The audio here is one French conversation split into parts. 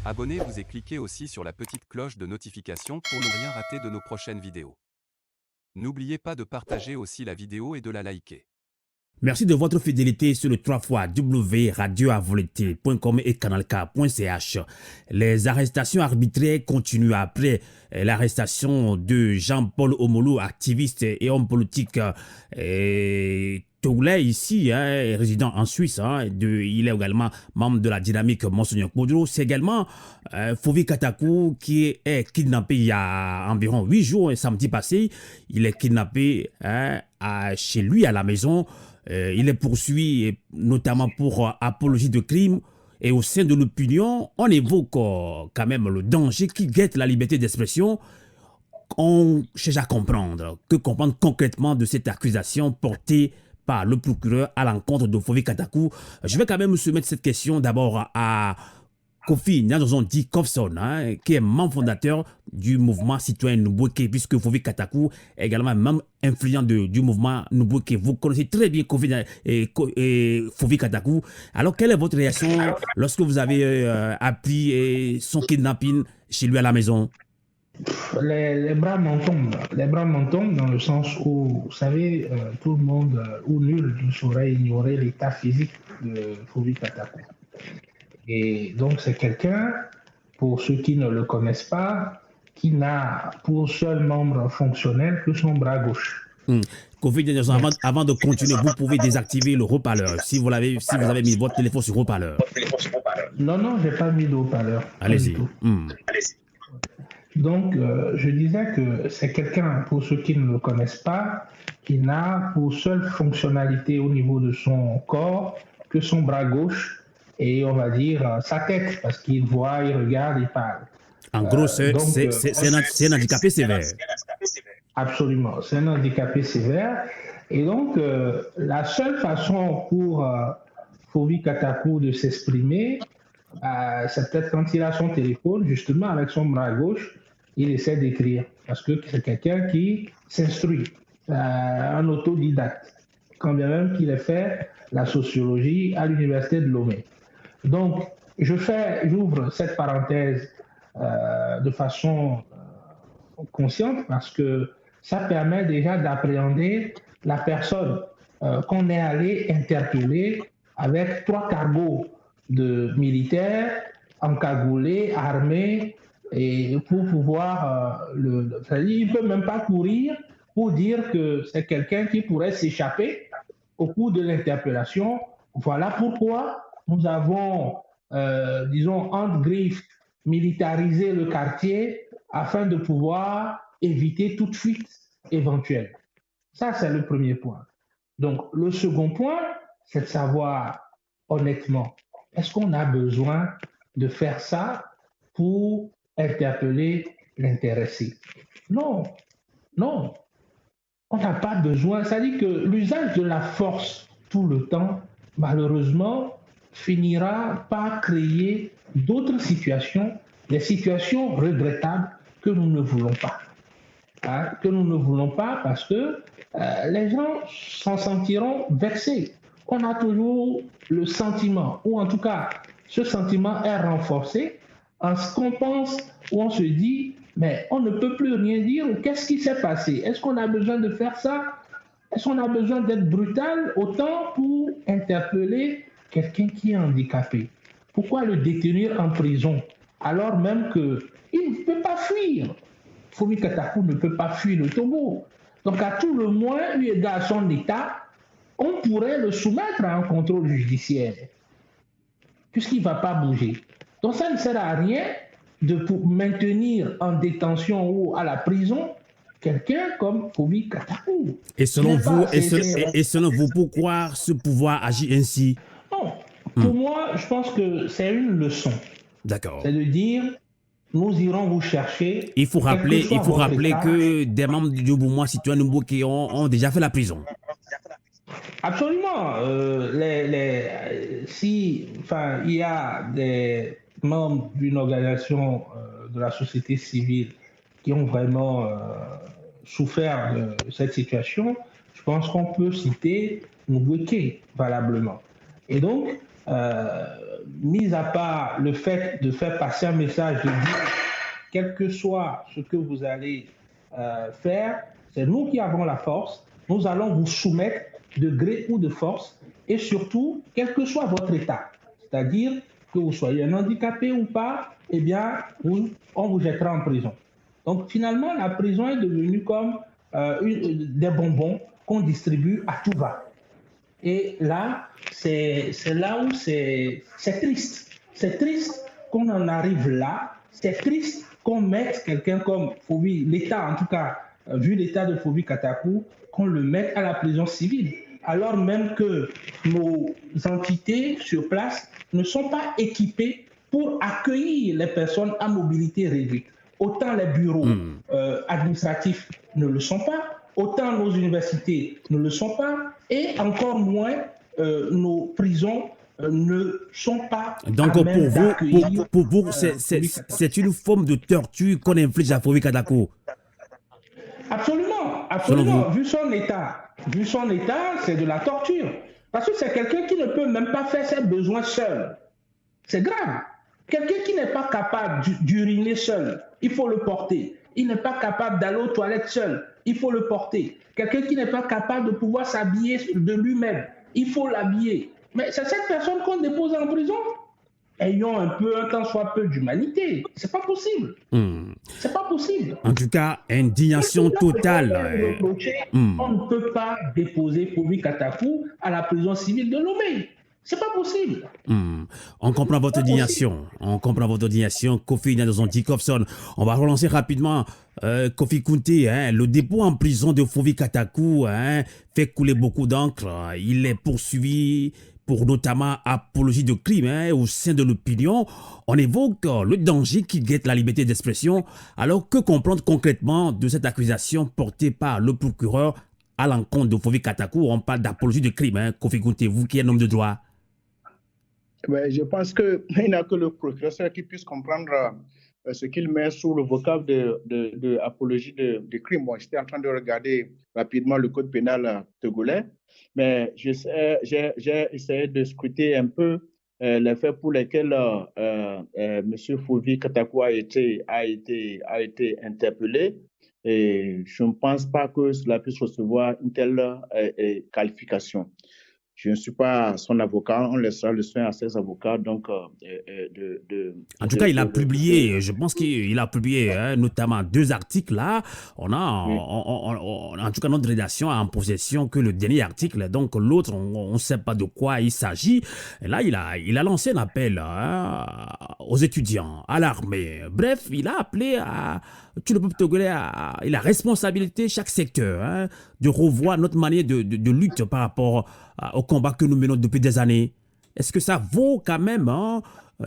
Abonnez-vous et cliquez aussi sur la petite cloche de notification pour ne rien rater de nos prochaines vidéos. N'oubliez pas de partager aussi la vidéo et de la liker. Merci de votre fidélité sur le 3 fois www.radioavolonté.com et canalk.ch. Les arrestations arbitraires continuent après l'arrestation de Jean-Paul Omolo, activiste et homme politique togolais ici, résident en Suisse. Il est également membre de la dynamique Monseigneur Kodro. C'est également Fovi Katakou qui est kidnappé il y a environ 8 jours, samedi passé. Il est kidnappé chez lui à la maison. Il est poursuivi notamment pour apologie de crime. Et au sein de l'opinion, on évoque quand même le danger qui guette la liberté d'expression. On cherche à comprendre concrètement de cette accusation portée par le procureur à l'encontre de Fovi Katakou. Je vais quand même soumettre cette question d'abord à Kofi Nnanzonzi Kofson, qui est membre fondateur du mouvement citoyen Nubweke, puisque Fovi Katakou est également membre influent du mouvement Nubweke. Vous connaissez très bien Kofi et Fovi Katakou. Alors, quelle est votre réaction lorsque vous avez appris son kidnapping chez lui à la maison? Les bras m'en tombent. Les bras m'en tombent dans le sens où, vous savez, tout le monde ou nul ne saurait ignorer l'état physique de Fovi Katakou. Et donc, c'est quelqu'un, pour ceux qui ne le connaissent pas, qui n'a pour seul membre fonctionnel que son bras gauche. Kofi, avant de continuer, vous pouvez désactiver le haut-parleur si vous avez mis votre téléphone sur haut-parleur. Non, je n'ai pas mis de haut-parleur. Allez-y. Donc, je disais que c'est quelqu'un, pour ceux qui ne le connaissent pas, qui n'a pour seule fonctionnalité au niveau de son corps que son bras gauche et, on va dire, sa tête, parce qu'il voit, il regarde, il parle. En gros, c'est un handicapé sévère. Absolument, c'est un handicapé sévère. Et donc, la seule façon pour Fovi Katakou de s'exprimer, c'est peut-être quand il a son téléphone, justement, avec son bras gauche, il essaie d'écrire. Parce que c'est quelqu'un qui s'instruit, un autodidacte, quand bien même qu'il ait fait la sociologie à l'université de Lomé. Donc, j'ouvre cette parenthèse de façon consciente parce que ça permet déjà d'appréhender la personne qu'on est allé interpeller avec 3 cargos de militaires encagoulés, armés, et pour pouvoir c'est-à-dire, il ne peut même pas courir pour dire que c'est quelqu'un qui pourrait s'échapper au cours de l'interpellation. Voilà pourquoi nous avons, disons, entre griffes, militarisé le quartier afin de pouvoir éviter toute fuite éventuelle. Ça, c'est le premier point. Donc, le second point, c'est de savoir, honnêtement, est-ce qu'on a besoin de faire ça pour interpeller l'intéressé? Non. On n'a pas besoin. C'est-à-dire que l'usage de la force tout le temps, malheureusement, finira par créer d'autres situations, des situations regrettables que nous ne voulons pas. Que nous ne voulons pas parce que les gens s'en sentiront vexés. On a toujours le sentiment, ou en tout cas, ce sentiment est renforcé en ce qu'on pense ou on se dit, mais on ne peut plus rien dire. Qu'est-ce qui s'est passé? Est-ce qu'on a besoin de faire ça? Est-ce qu'on a besoin d'être brutal autant pour interpeller quelqu'un qui est handicapé? Pourquoi le détenir en prison alors même qu'il ne peut pas fuir? Fovi Katakou ne peut pas fuir le Togo. Donc, à tout le moins, eu égard à son état, on pourrait le soumettre à un contrôle judiciaire, puisqu'il ne va pas bouger. Donc, ça ne sert à rien de maintenir en détention ou à la prison quelqu'un comme Fovi Katakou. Et selon vous, pourquoi ce pouvoir agit ainsi? Non, pour moi, je pense que c'est une leçon. D'accord. C'est de dire, nous irons vous chercher. Il faut rappeler que des membres du mouvement citoyen Nubweke ont déjà fait la prison. Absolument. Il y a des membres d'une organisation de la société civile qui ont vraiment souffert de cette situation, je pense qu'on peut citer Nubweke valablement. Et donc, mis à part le fait de faire passer un message, de dire, quel que soit ce que vous allez faire, c'est nous qui avons la force, nous allons vous soumettre de gré ou de force, et surtout, quel que soit votre état, c'est-à-dire que vous soyez un handicapé ou pas, eh bien, on vous jettera en prison. Donc finalement, la prison est devenue comme des bonbons qu'on distribue à tout va. Et là, c'est là où c'est triste. C'est triste qu'on en arrive là. C'est triste qu'on mette quelqu'un comme Phovi, l'État en tout cas, vu l'état de Phovi Katakou, qu'on le mette à la prison civile. Alors même que nos entités sur place ne sont pas équipées pour accueillir les personnes à mobilité réduite. Autant les bureaux administratifs ne le sont pas, autant nos universités ne le sont pas, et encore moins nos prisons ne sont pas Donc, à même d'accueillir. pour vous c'est une forme de torture qu'on inflige à Phovi Katakou. Absolument, absolument. Vu son état, c'est de la torture. Parce que c'est quelqu'un qui ne peut même pas faire ses besoins seul. C'est grave. Quelqu'un qui n'est pas capable d'uriner seul, il faut le porter. Il n'est pas capable d'aller aux toilettes seul, il faut le porter. Quelqu'un qui n'est pas capable de pouvoir s'habiller de lui-même, il faut l'habiller. Mais c'est cette personne qu'on dépose en prison. Ayons un tant soit peu d'humanité. C'est pas possible. C'est pas possible. En tout cas, indignation totale. On ne peut pas déposer Phovi Katakou à la prison civile de Lomé. C'est pas possible. On comprend votre indignation. On comprend votre indignation. Kofi Nnadonson-Dickinson. On va relancer rapidement Kofi Kunté. Le dépôt en prison de Phovi Katakou fait couler beaucoup d'encre. Il est poursuivi pour notamment apologie de crime au sein de l'opinion. On évoque le danger qui guette la liberté d'expression. Alors que comprendre concrètement de cette accusation portée par le procureur à l'encontre de Phovi Katakou? On parle d'apologie de crime. Kofi Kunté, vous qui êtes un homme de droit. Ouais, je pense qu'il n'y a que le procureur qui puisse comprendre ce qu'il met sous le vocable de apologie de crime. Moi, j'étais en train de regarder rapidement le code pénal togolais, mais j'ai essayé de scruter un peu les faits pour lesquels M. Phovi Katakou a été interpellé. Et je ne pense pas que cela puisse recevoir une telle qualification. Je ne suis pas son avocat, on laissera le soin à ses avocats. Donc, en tout cas, il a publié, je pense qu'il a publié notamment 2 articles là. On a, en tout cas, notre rédaction a en possession que le dernier article, donc l'autre, on ne sait pas de quoi il s'agit. Et là, il a lancé un appel aux étudiants, à l'armée. Bref, il a appelé à tout le peuple togolais, il a responsabilité chaque secteur de revoir notre manière de lutte par rapport au combat que nous menons depuis des années. Est-ce que ça vaut quand même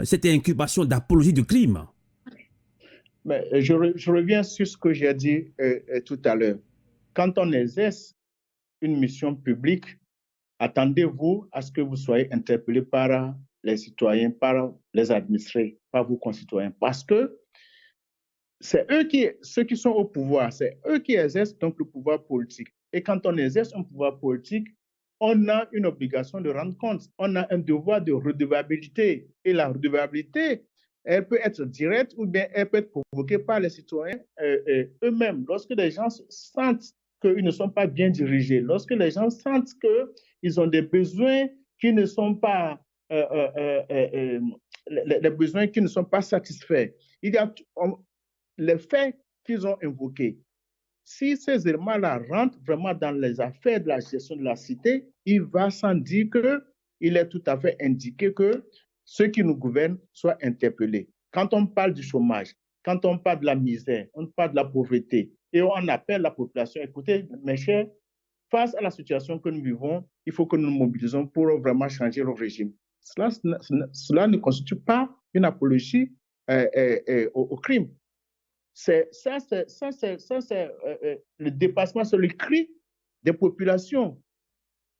cette incubation d'apologie de crime? Mais je reviens sur ce que j'ai dit tout à l'heure. Quand on exerce une mission publique, attendez-vous à ce que vous soyez interpellé par les citoyens, par les administrés, par vos concitoyens. Parce que c'est ceux qui sont au pouvoir, c'est eux qui exercent donc le pouvoir politique. Et quand on exerce un pouvoir politique, on a une obligation de rendre compte. On a un devoir de redevabilité. Et la redevabilité, elle peut être directe ou bien elle peut être provoquée par les citoyens eux-mêmes. Lorsque les gens sentent qu'ils ne sont pas bien dirigés, lorsque les gens sentent qu'ils ont des besoins qui ne sont pas les besoins qui ne sont pas satisfaits. Il y a les faits qu'ils ont invoqués. Si ces éléments-là rentrent vraiment dans les affaires de la gestion de la cité, il va sans dire qu'il est tout à fait indiqué que ceux qui nous gouvernent soient interpellés. Quand on parle du chômage, quand on parle de la misère, on parle de la pauvreté, et on appelle la population, écoutez, mes chers, face à la situation que nous vivons, il faut que nous nous mobilisons pour vraiment changer le régime. Cela ne constitue pas une apologie au crime. C'est le dépassement sur le cri des populations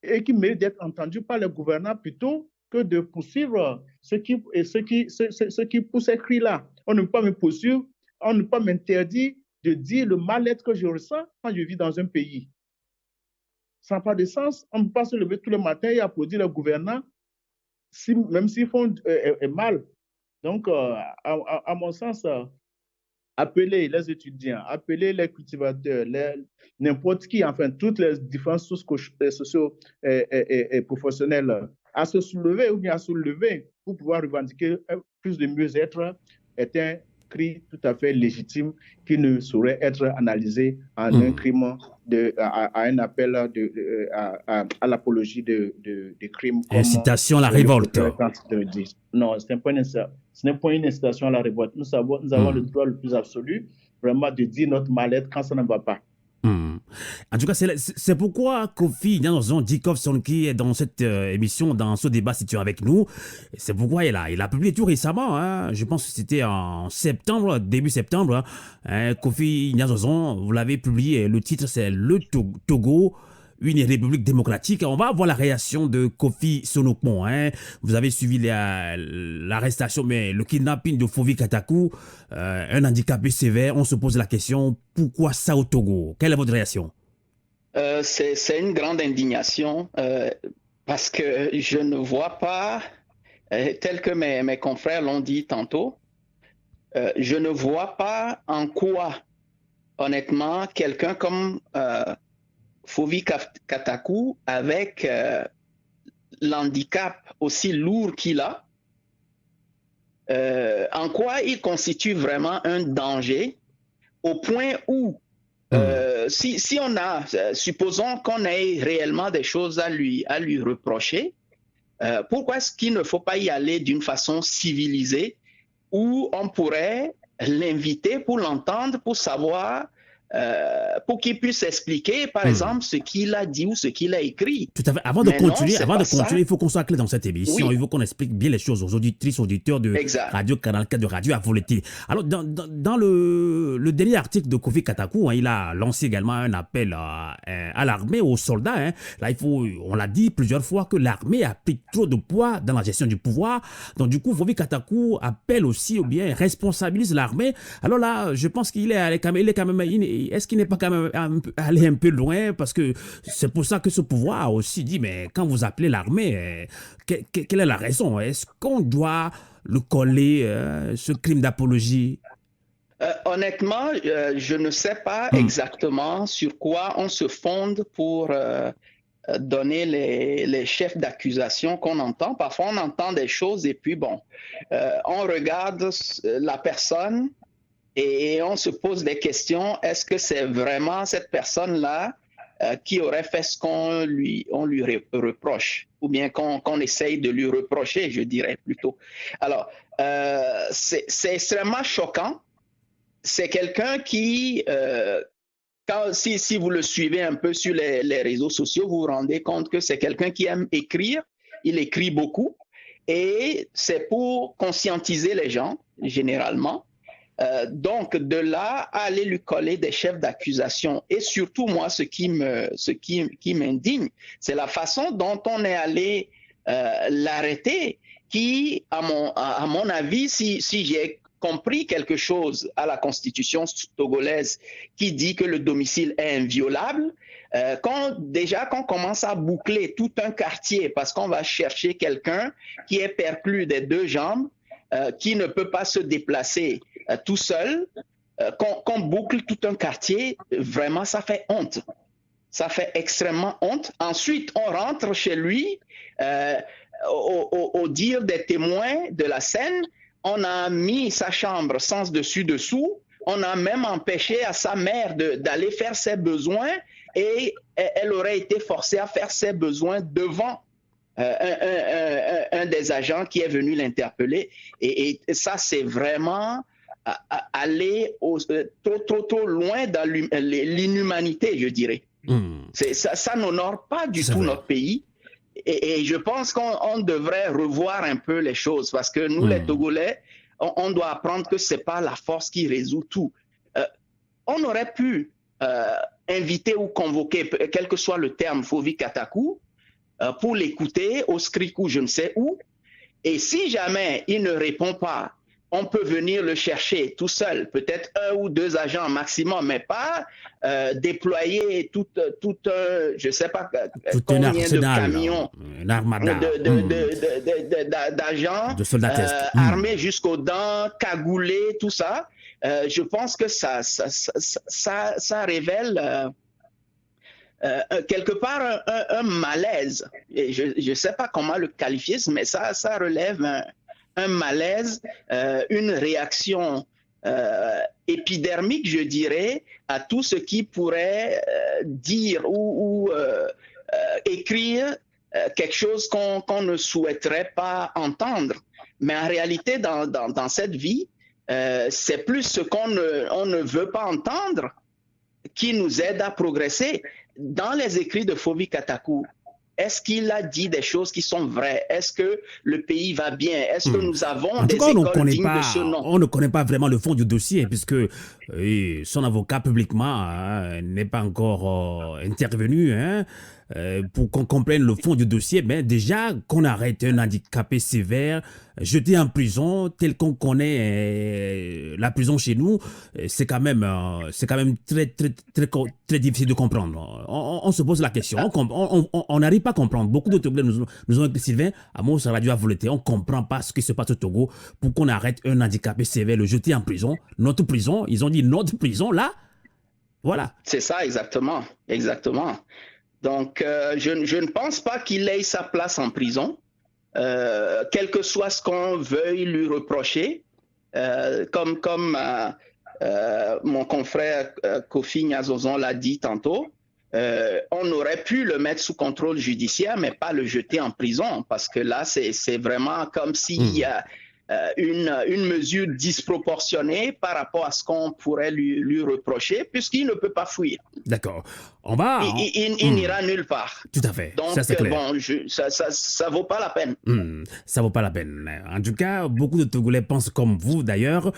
et qui mérite d'être entendu par les gouvernants plutôt que de poursuivre ceux qui poussent ces cris-là. On ne peut pas me poursuivre, on ne peut pas m'interdire de dire le mal-être que je ressens quand je vis dans un pays. Ça n'a pas de sens. On ne peut pas se lever tous les matins et applaudir les gouvernants même s'ils font mal. Donc, à mon sens, appeler les étudiants, appeler les cultivateurs, n'importe qui, enfin, toutes les différentes sources sociaux et professionnelles à se soulever ou bien à soulever pour pouvoir revendiquer plus de mieux-être est un cri tout à fait légitime qui ne saurait être analysé en un crime, à un appel à l'apologie de crimes. Incitation à la révolte. Non, ce n'est pas une incitation à la révolte. Nous avons le droit le plus absolu, vraiment, de dire notre mal-être quand ça ne va pas. En tout cas, c'est pourquoi Kofi Nyanozon Dikov-Son, qui est dans cette émission, dans ce débat situé avec nous, c'est pourquoi il a publié tout récemment, hein, je pense que c'était en septembre, début septembre, hein, Kofi Nyanozon, vous l'avez publié, le titre c'est Le Togo, une république démocratique. On va voir la réaction de Kofi Sonokpon. Hein. Vous avez suivi l'arrestation, mais le kidnapping de Fovi Katakou, un handicapé sévère. On se pose la question, pourquoi ça au Togo? Quelle est votre réaction? C'est une grande indignation parce que je ne vois pas, tel que mes confrères l'ont dit tantôt, je ne vois pas en quoi, honnêtement, quelqu'un comme Fovi Katakou, avec l'handicap aussi lourd qu'il a, en quoi il constitue vraiment un danger au point où, si on a, supposons qu'on ait réellement des choses à lui reprocher, pourquoi est-ce qu'il ne faut pas y aller d'une façon civilisée où on pourrait l'inviter pour l'entendre, pour savoir, pour qu'il puisse expliquer, par exemple, ce qu'il a dit ou ce qu'il a écrit. Tout à fait. Avant de continuer, il faut qu'on soit clair dans cette émission. Oui. Il faut qu'on explique bien les choses aux auditrices, auditeurs de Radio Canal 4, de Radio Avoleté. Alors, dans le dernier article de Kofi Katakou, hein, il a lancé également un appel à l'armée, aux soldats. Hein. Là, on l'a dit plusieurs fois que l'armée a pris trop de poids dans la gestion du pouvoir. Donc, du coup, Kofi Katakou appelle aussi, ou bien responsabilise l'armée. Alors là, je pense qu'il est quand même est-ce qu'il n'est pas quand même allé un peu loin? Parce que c'est pour ça que ce pouvoir a aussi dit, mais quand vous appelez l'armée, quelle est la raison? Est-ce qu'on doit le coller, ce crime d'apologie? Honnêtement, je ne sais pas exactement sur quoi on se fonde pour donner les chefs d'accusation qu'on entend. Parfois, on entend des choses et puis, bon, on regarde la personne et on se pose des questions. Est-ce que c'est vraiment cette personne-là qui aurait fait ce qu'on lui reproche, ou bien qu'on essaye de lui reprocher, je dirais plutôt. Alors, c'est extrêmement choquant. C'est quelqu'un qui, si vous le suivez un peu sur les réseaux sociaux, vous vous rendez compte que c'est quelqu'un qui aime écrire. Il écrit beaucoup et c'est pour conscientiser les gens, généralement. Donc, de là à aller lui coller des chefs d'accusation, et surtout, moi, ce qui m'indigne, c'est la façon dont on est allé l'arrêter, qui, à mon avis, si j'ai compris quelque chose à la Constitution togolaise qui dit que le domicile est inviolable, quand on commence à boucler tout un quartier, parce qu'on va chercher quelqu'un qui est perclus des deux jambes, qui ne peut pas se déplacer tout seul, qu'on boucle tout un quartier, vraiment, ça fait honte. Ça fait extrêmement honte. Ensuite, on rentre chez lui, au dire des témoins de la scène, on a mis sa chambre sans dessus-dessous, on a même empêché à sa mère d'aller faire ses besoins et elle aurait été forcée à faire ses besoins devant un des agents qui est venu l'interpeller. Et ça, c'est vraiment aller trop loin dans l'inhumanité, je dirais. Ça n'honore pas du tout notre pays. Et je pense qu'on devrait revoir un peu les choses, parce que nous, les Togolais, on doit apprendre que ce n'est pas la force qui résout tout. On aurait pu inviter ou convoquer, quel que soit le terme, Fovi Katakou, pour l'écouter au SCRIC ou je ne sais où. Et si jamais il ne répond pas, on peut venir le chercher tout seul, peut-être 1 ou 2 agents maximum, mais pas déployer tout je ne sais pas combien de camions, une armada d'agents de armés jusqu'aux dents, cagoulés, tout ça. Je pense que ça révèle quelque part un malaise. Et je ne sais pas comment le qualifier, mais ça relève un malaise, une réaction épidermique, je dirais, à tout ce qui pourrait dire ou écrire quelque chose qu'on ne souhaiterait pas entendre. Mais en réalité, dans cette vie, c'est plus ce qu'on ne veut pas entendre qui nous aide à progresser. Dans les écrits de Fovi Katakou, est-ce qu'il a dit des choses qui sont vraies? Est-ce que le pays va bien? Est-ce que nous avons des écoles dignes de ce nom? On ne connaît pas vraiment le fond du dossier puisque son avocat publiquement n'est pas encore intervenu pour qu'on comprenne le fond du dossier. Mais déjà qu'on arrête un handicapé sévère, jeté en prison, tel qu'on connaît la prison chez nous, c'est quand même très difficile de comprendre. On se pose la question, on n'arrive pas à comprendre. Beaucoup de Togolais nous ont dit, Sylvain, à mon radio à volonté, on ne comprend pas ce qui se passe au Togo pour qu'on arrête un handicapé sévère, le jeter en prison. Notre prison, ils ont dit notre prison, là, voilà. C'est ça, exactement. Donc, je ne pense pas qu'il ait sa place en prison, quel que soit ce qu'on veuille lui reprocher, comme mon confrère Kofi Gnazozon l'a dit tantôt. On aurait pu le mettre sous contrôle judiciaire, mais pas le jeter en prison, parce que là, c'est vraiment comme s'il y a une mesure disproportionnée par rapport à ce qu'on pourrait lui reprocher, puisqu'il ne peut pas fuir. D'accord. On va... Il n'ira nulle part. Tout à fait. Donc, ça, c'est clair. Bon, ça vaut pas la peine. Ça vaut pas la peine. En tout cas, beaucoup de Togolais pensent comme vous, d'ailleurs.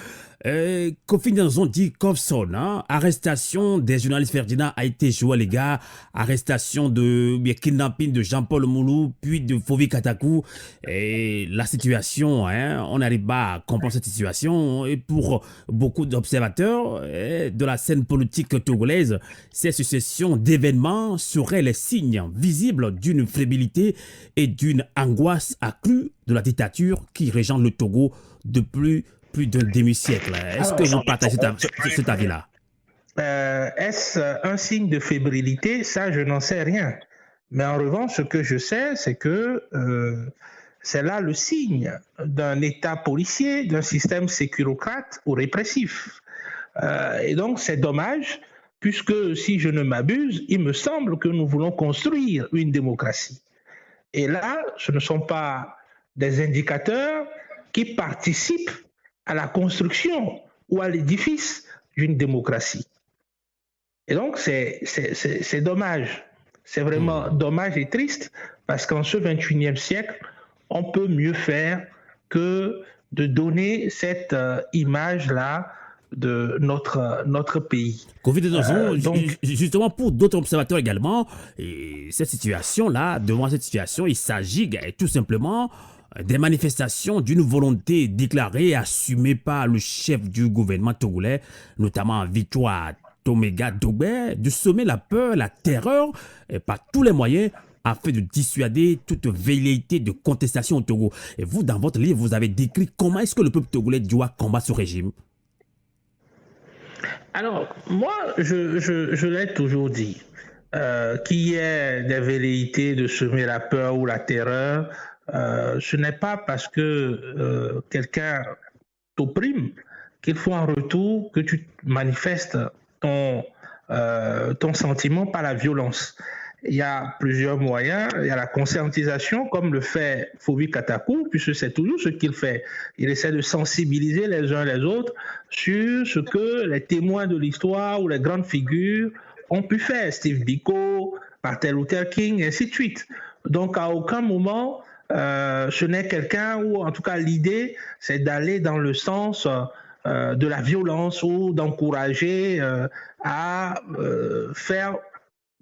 Kofi Gnazozon dit Kofson, arrestation des journalistes Ferdinand a été joué, les gars. Arrestation de kidnapping de Jean-Paul Moulou, puis de Fovi Katakou. Et la situation, on n'arrive pas à comprendre cette situation. Et pour beaucoup d'observateurs de la scène politique togolaise, ces successions d'événements seraient les signes visibles d'une fébrilité et d'une angoisse accrue de la dictature qui régente le Togo depuis plus d'un demi-siècle. Est-ce que vous partagez cet avis-là? Est-ce un signe de fébrilité? Ça, je n'en sais rien. Mais en revanche, ce que je sais, c'est que c'est là le signe d'un État policier, d'un système sécurocrate ou répressif. Et donc, c'est dommage, puisque si je ne m'abuse, il me semble que nous voulons construire une démocratie. Et là, ce ne sont pas des indicateurs qui participent à la construction ou à l'édifice d'une démocratie. Et donc, c'est dommage. C'est vraiment dommage et triste, parce qu'en ce 21e siècle, on peut mieux faire que de donner cette image-là de notre pays. Justement, pour d'autres observateurs également, et cette situation-là, devant cette situation, il s'agit tout simplement des manifestations d'une volonté déclarée et assumée par le chef du gouvernement togolais, notamment Victoire Toméga Dogbe, de semer la peur, la terreur, par tous les moyens, afin de dissuader toute velléité de contestation au Togo. Et vous, dans votre livre, vous avez décrit comment est-ce que le peuple togolais doit combattre ce régime. Alors, moi, je l'ai toujours dit, qu'il y ait des velléités de semer la peur ou la terreur, ce n'est pas parce que quelqu'un t'opprime qu'il faut en retour que tu manifestes ton sentiment par la violence. Il y a plusieurs moyens. Il y a la conscientisation, comme le fait Fovi Katakou, puisque c'est toujours ce qu'il fait. Il essaie de sensibiliser les uns les autres sur ce que les témoins de l'histoire ou les grandes figures ont pu faire. Steve Biko, Martin Luther King, et ainsi de suite. Donc, à aucun moment, ce n'est quelqu'un, ou en tout cas l'idée, c'est d'aller dans le sens de la violence ou d'encourager à faire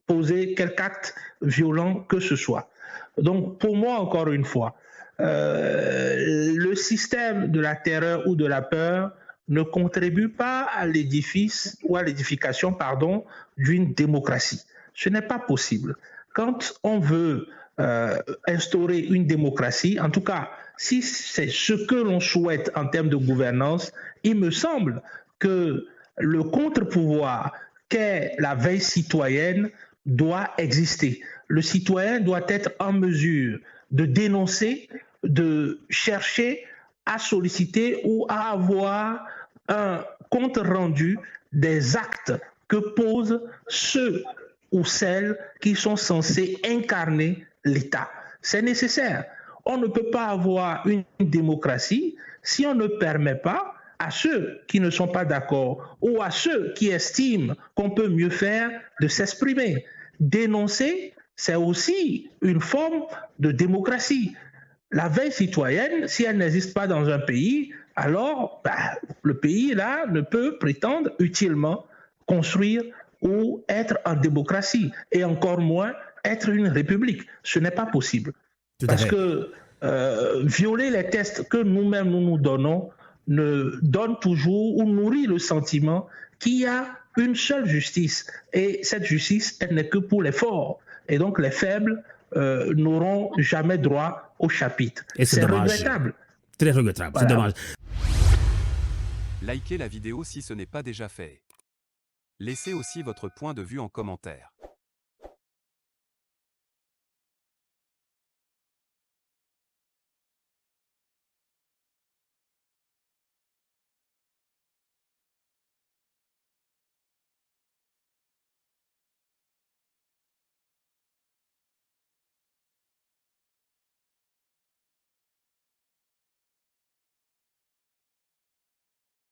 poser quelque acte violent que ce soit. Donc, pour moi, encore une fois, le système de la terreur ou de la peur ne contribue pas à l'édifice ou à l'édification, pardon, d'une démocratie. Ce n'est pas possible. Quand on veut instaurer une démocratie, en tout cas, si c'est ce que l'on souhaite en termes de gouvernance, il me semble que le contre-pouvoir qu'est la veille citoyenne doit exister. Le citoyen doit être en mesure de dénoncer, de chercher à solliciter ou à avoir un compte rendu des actes que posent ceux ou celles qui sont censés incarner l'État. C'est nécessaire. On ne peut pas avoir une démocratie si on ne permet pas à ceux qui ne sont pas d'accord ou à ceux qui estiment qu'on peut mieux faire de s'exprimer. Dénoncer, c'est aussi une forme de démocratie. La veille citoyenne, si elle n'existe pas dans un pays, alors le pays là ne peut prétendre utilement construire ou être en démocratie, et encore moins être une république. Ce n'est pas possible. Parce que violer les tests que nous-mêmes nous donnons ne donne toujours ou nourrit le sentiment qu'il y a une seule justice. Et cette justice, elle n'est que pour les forts. Et donc les faibles n'auront jamais droit au chapitre. Et c'est regrettable. Très regrettable, voilà. C'est dommage. Likez la vidéo si ce n'est pas déjà fait. Laissez aussi votre point de vue en commentaire.